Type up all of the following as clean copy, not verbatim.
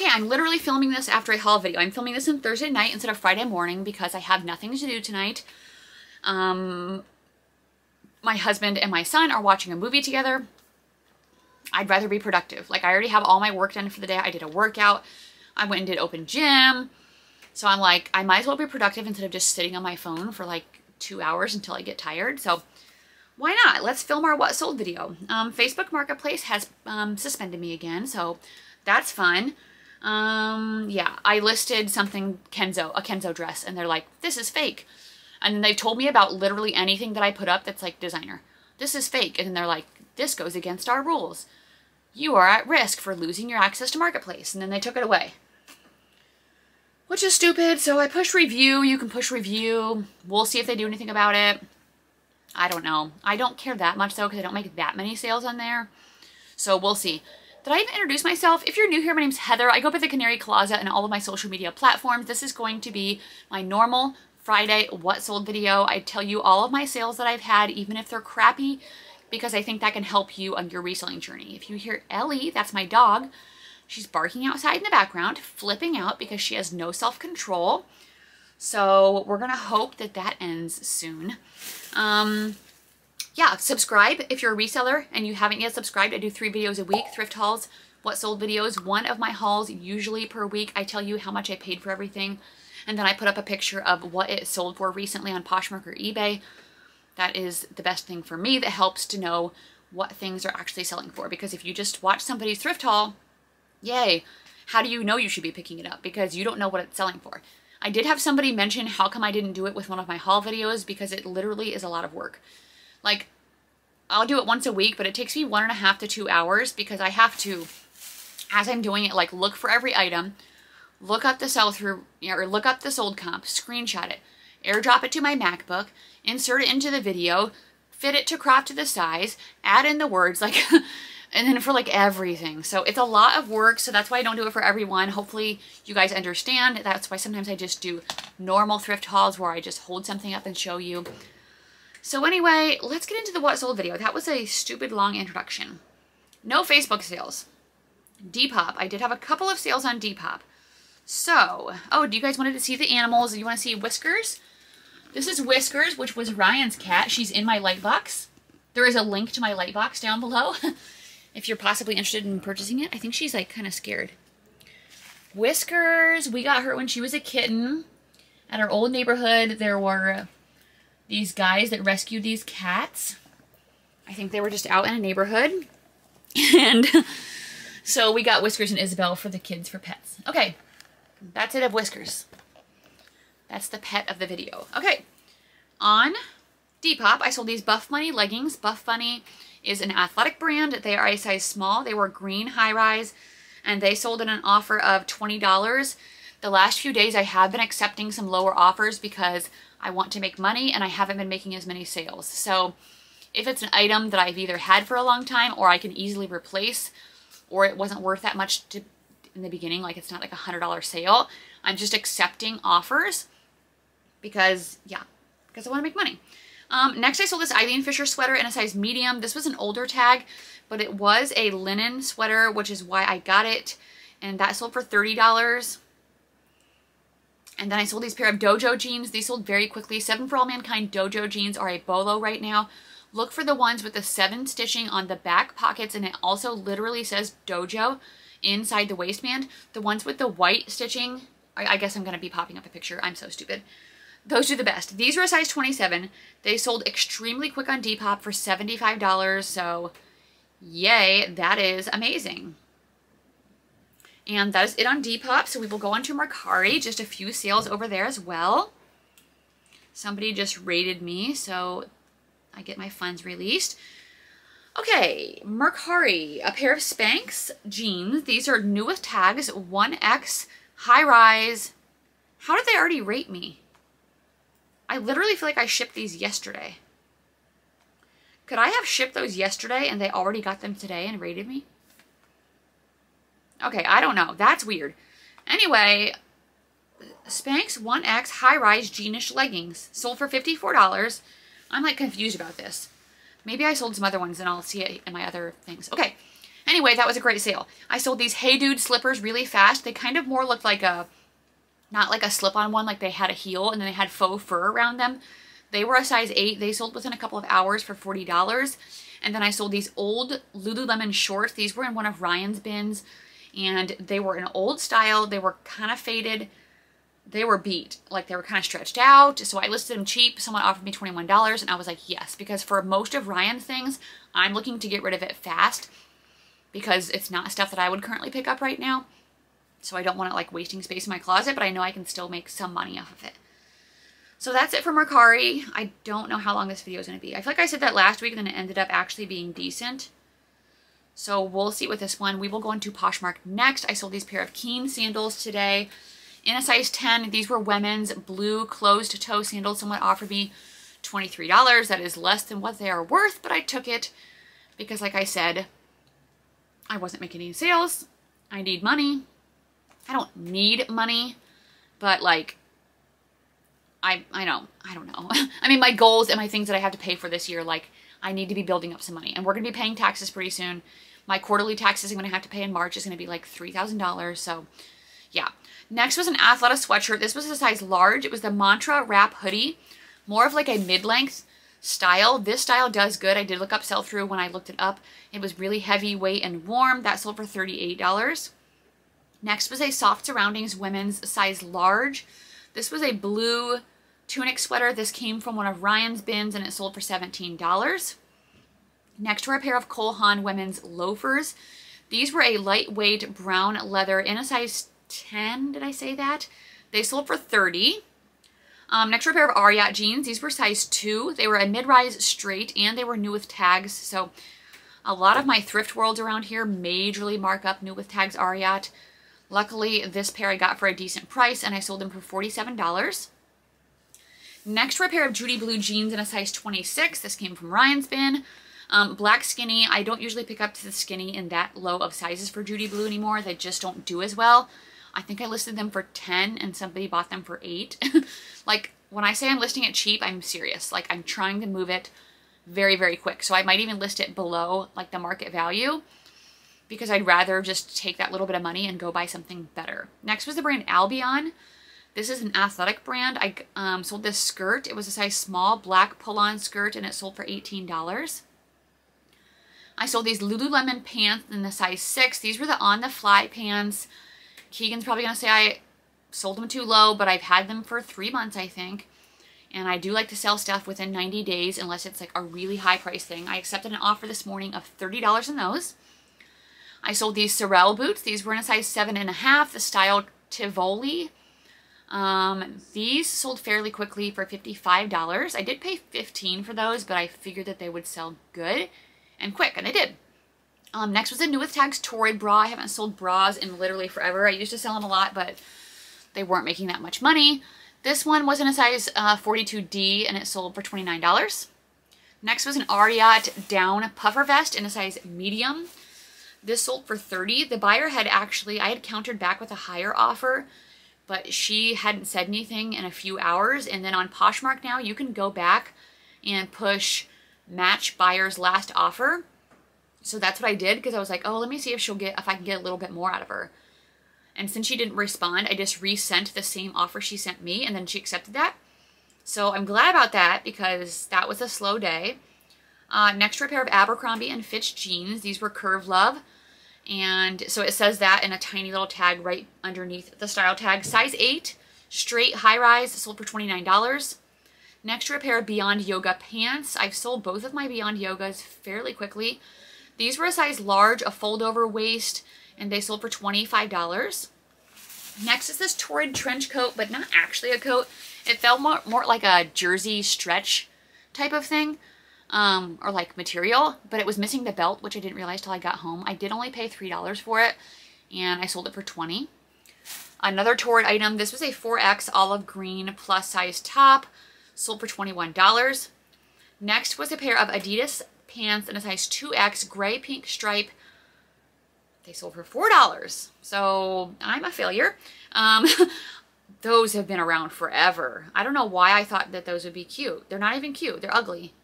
Okay, I'm literally filming this after a haul video. I'm filming this on Thursday night instead of Friday morning because I have nothing to do tonight. My husband and my son are watching a movie together. I'd rather be productive. Like, I already have all my work done for the day. I did a workout. I went and did open gym. So I'm like, I might as well be productive instead of just sitting on my phone for like 2 hours until I get tired. So why not? Let's film our what sold video. Facebook Marketplace has suspended me again, so that's fun. Yeah, I listed something a Kenzo dress, and they're like, this is fake. And then they've told me about literally anything that I put up that's like designer. This is fake. And then they're like, this goes against our rules. You are at risk for losing your access to Marketplace. And then they took it away, which is stupid. So I pushed review. You can push review. We'll see if they do anything about it. I don't know. I don't care that much though, because I don't make that many sales on there. So we'll see. Did I even introduce myself? If you're new here, my name's Heather. I go by The Canary Closet and all of my social media platforms. This is going to be my normal Friday what sold video. I tell you all of my sales that I've had, even if they're crappy, because I think that can help you on your reselling journey. If you hear Ellie, that's my dog. She's barking outside in the background, flipping out because she has no self-control. So we're gonna hope that that ends soon. Yeah, subscribe if you're a reseller and you haven't yet subscribed. I do 3 videos a week, thrift hauls, what sold videos. One of my hauls, usually per week, I tell you how much I paid for everything. And then I put up a picture of what it sold for recently on Poshmark or eBay. That is the best thing for me. That helps to know what things are actually selling for. Because if you just watch somebody's thrift haul, yay, how do you know you should be picking it up? Because you don't know what it's selling for. I did have somebody mention how come I didn't do it with one of my haul videos, because it literally is a lot of work. Like, I'll do it once a week, but it takes me 1.5 to 2 hours because I have to, as I'm doing it, like look for every item, look up the sell-through, or look up the sold comp, screenshot it, airdrop it to my MacBook, insert it into the video, fit it to crop to the size, add in the words, like, and then for like everything. So it's a lot of work, so that's why I don't do it for everyone. Hopefully you guys understand. That's why sometimes I just do normal thrift hauls where I just hold something up and show you. So anyway, let's get into the what sold video. That was a stupid long introduction. No Facebook sales. Depop. I did have a couple of sales on Depop. So, oh, do you guys wanted to see the animals? You want to see Whiskers? This is Whiskers, which was Ryan's cat. She's in my light box. There is a link to my light box down below if you're possibly interested in purchasing it. I think she's like kind of scared. Whiskers, we got her when she was a kitten. At our old neighborhood, there were these guys that rescued these cats. I think they were just out in a neighborhood. And so we got Whiskers and Isabel for the kids for pets. Okay, that's it of Whiskers. That's the pet of the video. Okay, on Depop, I sold these Buff Bunny leggings. Buff Bunny is an athletic brand. They are a size small. They were green high-rise, and they sold at an offer of $20. The last few days, I have been accepting some lower offers because I want to make money and I haven't been making as many sales. So if it's an item that I've either had for a long time or I can easily replace, or it wasn't worth that much in the beginning, like it's not like $100 sale, I'm just accepting offers because, yeah, because I want to make money. Next, I sold this Eileen Fisher sweater in a size medium. This was an older tag, but it was a linen sweater, which is why I got it. And that sold for $30. And then I sold these pair of Dojo jeans. These sold very quickly. 7 for All Mankind Dojo jeans are a bolo right now. Look for the ones with the 7 stitching on the back pockets, and it also literally says Dojo inside the waistband. The ones with the white stitching, I guess I'm going to be popping up a picture. I'm so stupid. Those are the best. These are a size 27. They sold extremely quick on Depop for $75, so yay, that is amazing. And that is it on Depop, so we will go on to Mercari. Just a few sales over there as well. Somebody just raided me, so I get my funds released. Okay, Mercari, a pair of Spanx jeans. These are new with tags, 1X, high rise. How did they already rate me? I literally feel like I shipped these yesterday. Could I have shipped those yesterday and they already got them today and rated me? Okay, I don't know. That's weird. Anyway, Spanx 1X high-rise jeanish leggings sold for $54. I'm like confused about this. Maybe I sold some other ones and I'll see it in my other things. Okay. Anyway, that was a great sale. I sold these Hey Dude slippers really fast. They kind of more looked like a, not like a slip-on one, like they had a heel and then they had faux fur around them. They were a size 8. They sold within a couple of hours for $40. And then I sold these old Lululemon shorts. These were in one of Ryan's bins, and they were an old style. They were kind of faded. They were beat. Like, they were kind of stretched out. So I listed them cheap. Someone offered me $21, and I was like, yes. Because for most of Ryan's things, I'm looking to get rid of it fast because it's not stuff that I would currently pick up right now. So I don't want it, like, wasting space in my closet, but I know I can still make some money off of it. So that's it for Mercari. I don't know how long this video is going to be. I feel like I said that last week and then it ended up actually being decent. So we'll see with this one. We will go into Poshmark next. I sold these pair of Keen sandals today in a size 10. These were women's blue closed toe sandals. Someone offered me $23. That is less than what they are worth, but I took it because, like I said, I wasn't making any sales. I need money. I don't need money, but like, I don't know. I mean, my goals and my things that I have to pay for this year, like, I need to be building up some money. And we're going to be paying taxes pretty soon. My quarterly taxes I'm going to have to pay in March is going to be like $3,000. So, yeah. Next was an Athleta sweatshirt. This was a size large. It was the Mantra Wrap hoodie. More of like a mid-length style. This style does good. I did look up sell-through when I looked it up. It was really heavyweight and warm. That sold for $38. Next was a Soft Surroundings women's size large. This was a blue tunic sweater. This came from one of Ryan's bins and it sold for $17. Next were a pair of Cole Haan women's loafers. These were a lightweight brown leather in a size 10. Did I say that? They sold for $30. Next were a pair of Ariat jeans. These were size 2. They were a mid-rise straight and they were new with tags. So a lot of my thrift worlds around here majorly mark up new with tags Ariat. Luckily, this pair I got for a decent price and I sold them for $47. Next were a pair of Judy Blue jeans in a size 26. This came from Ryan's bin. Black skinny. I don't usually pick up to the skinny in that low of sizes for Judy Blue anymore. They just don't do as well. I think I listed them for 10 and somebody bought them for 8. Like, when I say I'm listing it cheap, I'm serious. Like, I'm trying to move it very, very quick. So I might even list it below, like, the market value because I'd rather just take that little bit of money and go buy something better. Next was the brand Albion. This is an athletic brand. I sold this skirt. It was a size small black pull-on skirt and it sold for $18. I sold these Lululemon pants in the size 6. These were the on-the-fly pants. Keegan's probably going to say I sold them too low, but I've had them for 3 months, I think. And I do like to sell stuff within 90 days unless it's like a really high price thing. I accepted an offer this morning of $30 in those. I sold these Sorel boots. These were in a size 7.5, the style Tivoli. These sold fairly quickly for $55. I did pay $15 for those, but I figured that they would sell good and quick, and they did. Next was a new with tags Torrid bra. I haven't sold bras in literally forever. I used to sell them a lot, but they weren't making that much money. This one was in a size 42D, and it sold for $29. Next was an Ariat down puffer vest in a size medium. This sold for $30. The buyer had actually, I had countered back with a higher offer, but she hadn't said anything in a few hours. And then on Poshmark now, you can go back and push match buyer's last offer. So that's what I did because I was like, oh, let me see if if I can get a little bit more out of her. And since she didn't respond, I just resent the same offer she sent me and then she accepted that. So I'm glad about that because that was a slow day. Next were a pair of Abercrombie and Fitch jeans. These were Curve Love. And so it says that in a tiny little tag right underneath the style tag. Size 8, straight high rise, sold for $29. Next were a pair of Beyond Yoga pants. I've sold both of my Beyond Yogas fairly quickly. These were a size large, a fold over waist, and they sold for $25. Next is this Torrid trench coat, but not actually a coat. It felt more like a jersey stretch type of thing. Or like material, but it was missing the belt, which I didn't realize till I got home. I did only pay $3 for it, and I sold it for $20. Another Torrid item, this was a 4X olive green plus size top, sold for $21. Next was a pair of Adidas pants in a size 2X gray pink stripe. They sold for $4. So I'm a failure. Those have been around forever. I don't know why I thought that those would be cute. They're not even cute. They're ugly.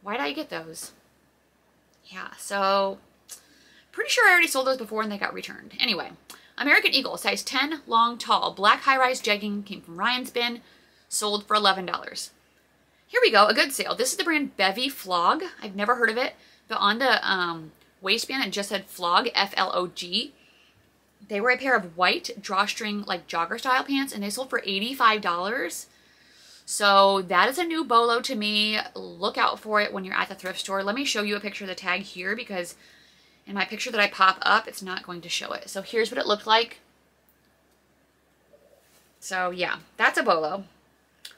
Why did I get those? Yeah, so Pretty sure I already sold those before and they got returned. Anyway, American Eagle, size 10, long, tall, black high-rise jegging, came from Ryan's Bin, sold for $11. Here we go, a good sale. This is the brand Bevy Flog. I've never heard of it, but on the waistband it just said Flog, F-L-O-G. They were a pair of white drawstring, like jogger style pants, and they sold for $85. So that is a new bolo to me. Look out for it when you're at the thrift store. Let me show you a picture of the tag here because in my picture that I pop up, it's not going to show it. So here's what it looked like. So yeah, that's a bolo.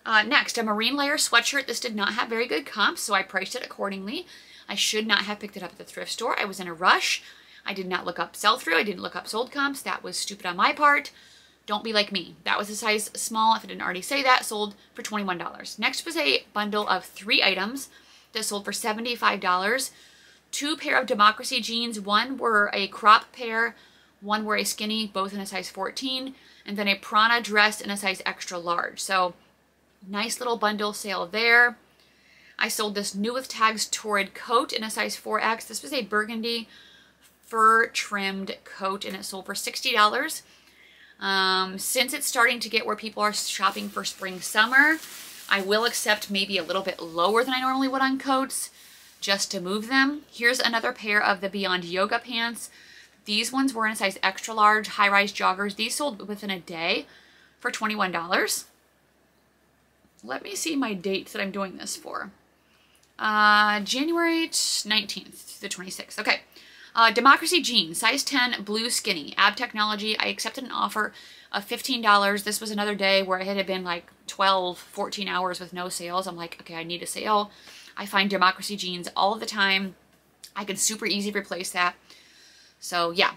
Next, a marine layer sweatshirt. This did not have very good comps, so I priced it accordingly. I should not have picked it up at the thrift store. I was in a rush. I did not look up sell-through. I didn't look up sold comps. That was stupid on my part. Don't be like me. That was a size small. If I didn't already say that, sold for $21. Next was a bundle of 3 items that sold for $75. 2 pair of Democracy jeans. One were a crop pair, one were a skinny, both in a size 14, and then a Prana dress in a size extra large. So nice little bundle sale there. I sold this new with tags Torrid coat in a size 4X. This was a burgundy fur trimmed coat and it sold for $60. Since it's starting to get where people are shopping for spring summer, I will accept maybe a little bit lower than I normally would on coats just to move them. Here's another pair of the Beyond Yoga pants. These ones were in a size extra large, high-rise joggers. These sold within a day for $21. Let me see my dates that I'm doing this for. January 19th to the 26th. Okay. Democracy jeans, size 10, blue skinny, Ab Technology. I accepted an offer of $15. This was another day where it had been like 12, 14 hours with no sales. I'm like, okay, I need a sale. I find Democracy jeans all the time. I could super easy replace that. So yeah.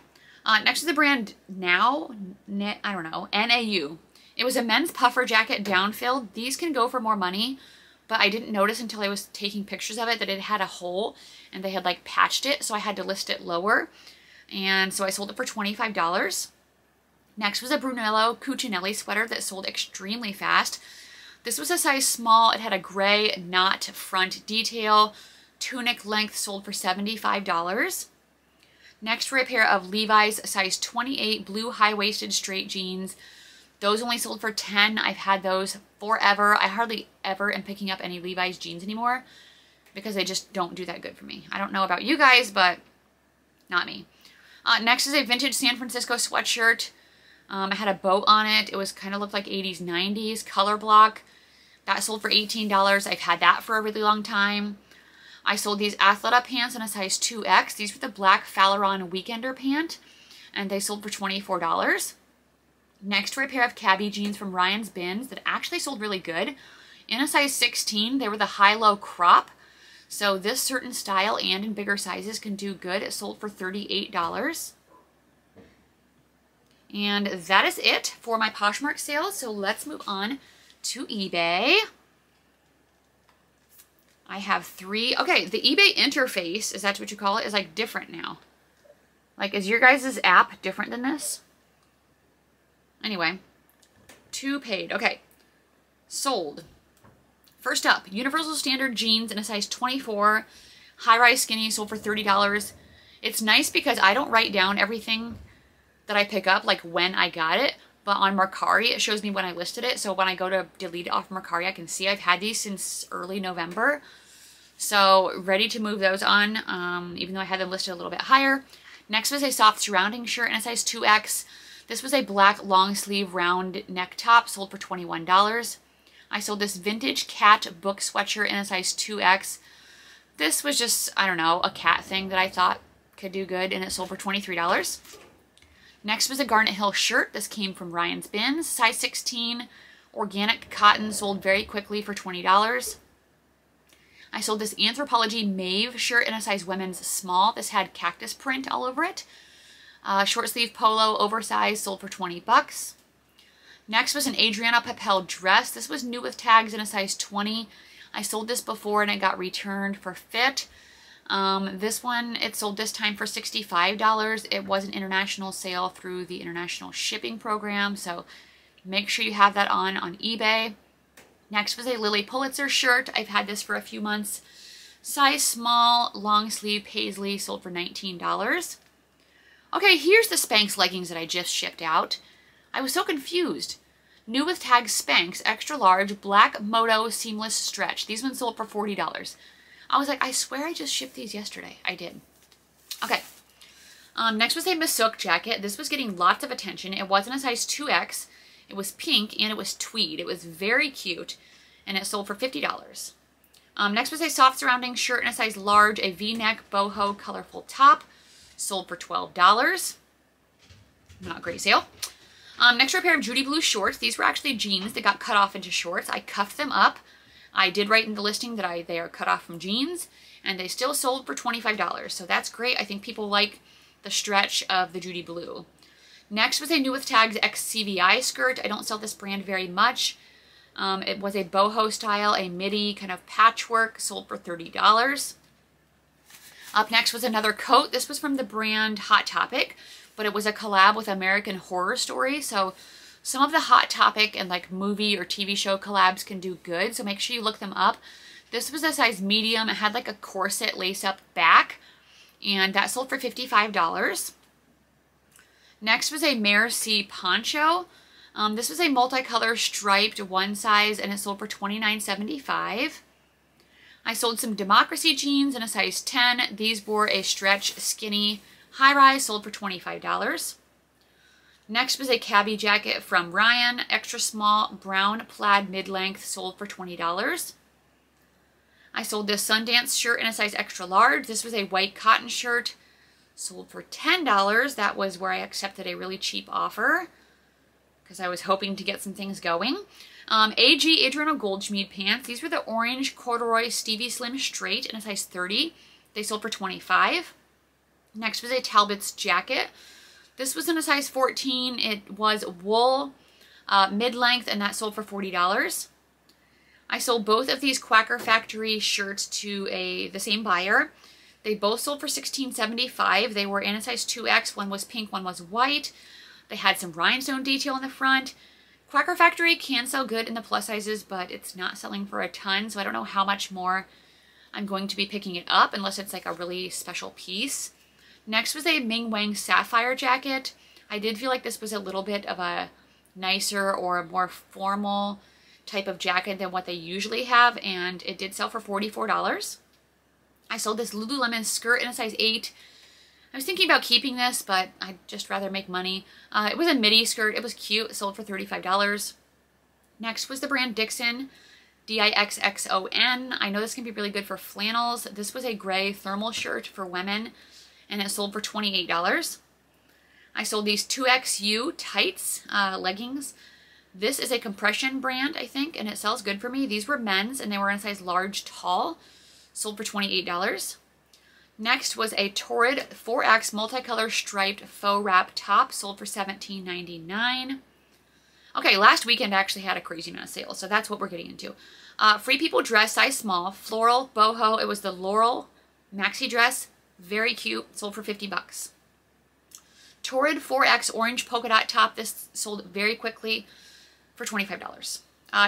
Next is the brand Now, I don't know, NAU. It was a men's puffer jacket downfilled. These can go for more money, but I didn't notice until I was taking pictures of it that it had a hole and they had like patched it, so I had to list it lower. And so I sold it for $25. Next was a Brunello Cucinelli sweater that sold extremely fast. This was a size small. It had a gray knot front detail. Tunic length sold for $75. Next were a pair of Levi's size 28 blue high-waisted straight jeans. Those only sold for $10. I've had those forever. I hardly ever am picking up any Levi's jeans anymore because they just don't do that good for me. I don't know about you guys, but not me. Next is a vintage San Francisco sweatshirt. I had a boat on it. It was kind of looked like 80s, 90s, color block. That sold for $18. I've had that for a really long time. I sold these Athleta pants in a size 2X. These were the black Faleron Weekender pant, and they sold for $24. Next were a pair of cabbie jeans from Ryan's Bins that actually sold really good. In a size 16, they were the high-low crop. So this certain style and in bigger sizes can do good. It sold for $38. And that is it for my Poshmark sales. So let's move on to eBay. I have 3. Okay, the eBay interface, is that what you call it, is like different now. Like, is your guys' app different than this? Anyway, 2 paid. Okay, sold. First up, Universal Standard jeans in a size 24, high-rise skinny, sold for $30. It's nice because I don't write down everything that I pick up, like when I got it, but on Mercari, it shows me when I listed it. So when I go to delete it off Mercari, I can see I've had these since early November. So ready to move those on, even though I had them listed a little bit higher. Next was a soft surrounding shirt in a size 2X. This was a black long sleeve round neck top, sold for $21. I sold this vintage cat book sweatshirt in a size 2X. This was just, I don't know, a cat thing that I thought could do good, and it sold for $23. Next was a Garnet Hill shirt. This came from Ryan's Bins, size 16, organic cotton, sold very quickly for $20. I sold this Anthropology Mauve shirt in a size women's small. This had cactus print all over it. Short sleeve polo, oversized, sold for $20. Next was an Adriana Papel dress. This was new with tags in a size 20. I sold this before and it got returned for fit. This one, it sold this time for $65. It was an international sale through the international shipping program, so make sure you have that on eBay. Next was a Lily Pulitzer shirt. I've had this for a few months. Size small, long sleeve paisley, sold for $19. Okay, here's the Spanx leggings that I just shipped out. I was so confused. New with tag Spanx, extra large, black moto seamless stretch. These ones sold for $40. I was like, I swear I just shipped these yesterday. I did. Okay. Next was a Missook jacket. This was getting lots of attention. It wasn't a size 2X. It was pink and it was tweed. It was very cute and it sold for $50. Next was a soft surrounding shirt in a size large, a V-neck boho colorful top. Sold for $12. Not a great sale. Next are a pair of Judy Blue shorts. These were actually jeans that got cut off into shorts. I cuffed them up. I did write in the listing that they are cut off from jeans, and they still sold for $25. So that's great. I think people like the stretch of the Judy Blue. Next was a new with tags XCVI skirt. I don't sell this brand very much. It was a boho style, a midi kind of patchwork, sold for $30. Up next was another coat. This was from the brand Hot Topic, but it was a collab with American Horror Story. So some of the Hot Topic and like movie or TV show collabs can do good. So make sure you look them up. This was a size medium. It had like a corset lace up back, and that sold for $55. Next was a Mercari poncho. This was a multicolor striped one size, and it sold for $29.75. I sold some Democracy jeans in a size 10. These were a stretch skinny high-rise, sold for $25. Next was a cabbie jacket from Ryan, extra small brown plaid mid-length, sold for $20. I sold this Sundance shirt in a size extra large. This was a white cotton shirt, sold for $10. That was where I accepted a really cheap offer because I was hoping to get some things going. AG Adriano Goldschmied pants. These were the orange corduroy Stevie Slim straight in a size 30. They sold for $25. Next was a Talbot's jacket. This was in a size 14. It was wool mid-length, and that sold for $40. I sold both of these Quacker Factory shirts to the same buyer. They both sold for $16.75. They were in a size 2X. One was pink, one was white. They had some rhinestone detail in the front. Quacker Factory can sell good in the plus sizes, but it's not selling for a ton, so I don't know how much more I'm going to be picking it up unless it's like a really special piece. Next was a Ming Wang Sapphire jacket. I did feel like this was a little bit of a nicer or a more formal type of jacket than what they usually have, and it did sell for $44. I sold this Lululemon skirt in a size 8. I was thinking about keeping this, but I'd just rather make money. It was a midi skirt. It was cute. It sold for $35. Next was the brand Dixon, Dixxon. I know this can be really good for flannels. This was a gray thermal shirt for women, and it sold for $28. I sold these 2XU tights, leggings. This is a compression brand, I think, and it sells good for me. These were men's, and they were in a size large tall. Sold for $28. Next was a Torrid 4X multicolor striped faux wrap top, sold for $17.99. Okay, last weekend I actually had a crazy amount of sales, so that's what we're getting into. Free People dress, size small, floral, boho. It was the Laurel maxi dress, very cute, sold for $50. Torrid 4X orange polka dot top. This sold very quickly for $25.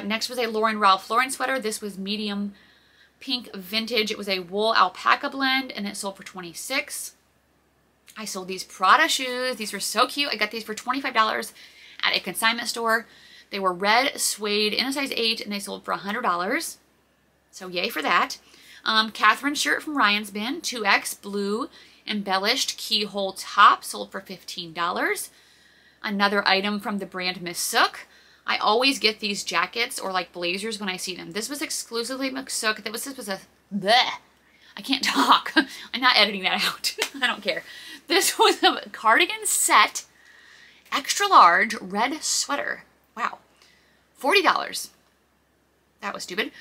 Next was a Lauren Ralph Lauren sweater. This was medium pink vintage. It was a wool alpaca blend, and it sold for $26. I sold these Prada shoes. These were so cute. I got these for $25 at a consignment store. They were red suede in a size 8, and they sold for $100. So yay for that. Catherine's shirt from Ryan's Bin, 2X blue embellished keyhole top, sold for $15. Another item from the brand Missook. I always get these jackets or like blazers when I see them. This was exclusively Missook. This was a bleh. I can't talk. I'm not editing that out. I don't care. This was a cardigan set, extra large red sweater. Wow. $40. That was stupid.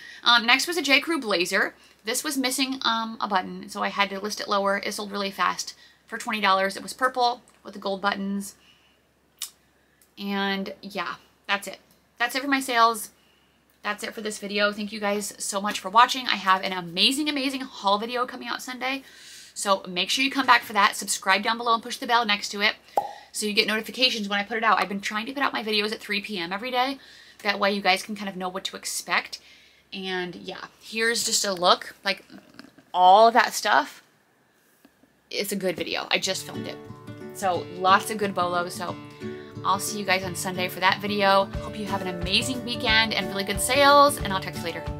Next was a J. Crew blazer. This was missing a button, so I had to list it lower. It sold really fast for $20. It was purple with the gold buttons. And yeah. That's it. That's it for my sales. That's it for this video. Thank you guys so much for watching. I have an amazing, amazing haul video coming out Sunday. So make sure you come back for that. Subscribe down below and push the bell next to it so you get notifications when I put it out. I've been trying to put out my videos at 3 p.m. every day. That way you guys can kind of know what to expect. And yeah, here's just a look. Like all of that stuff. It's a good video. I just filmed it. So lots of good bolos. So I'll see you guys on Sunday for that video. Hope you have an amazing weekend and really good sales, and I'll talk to you later.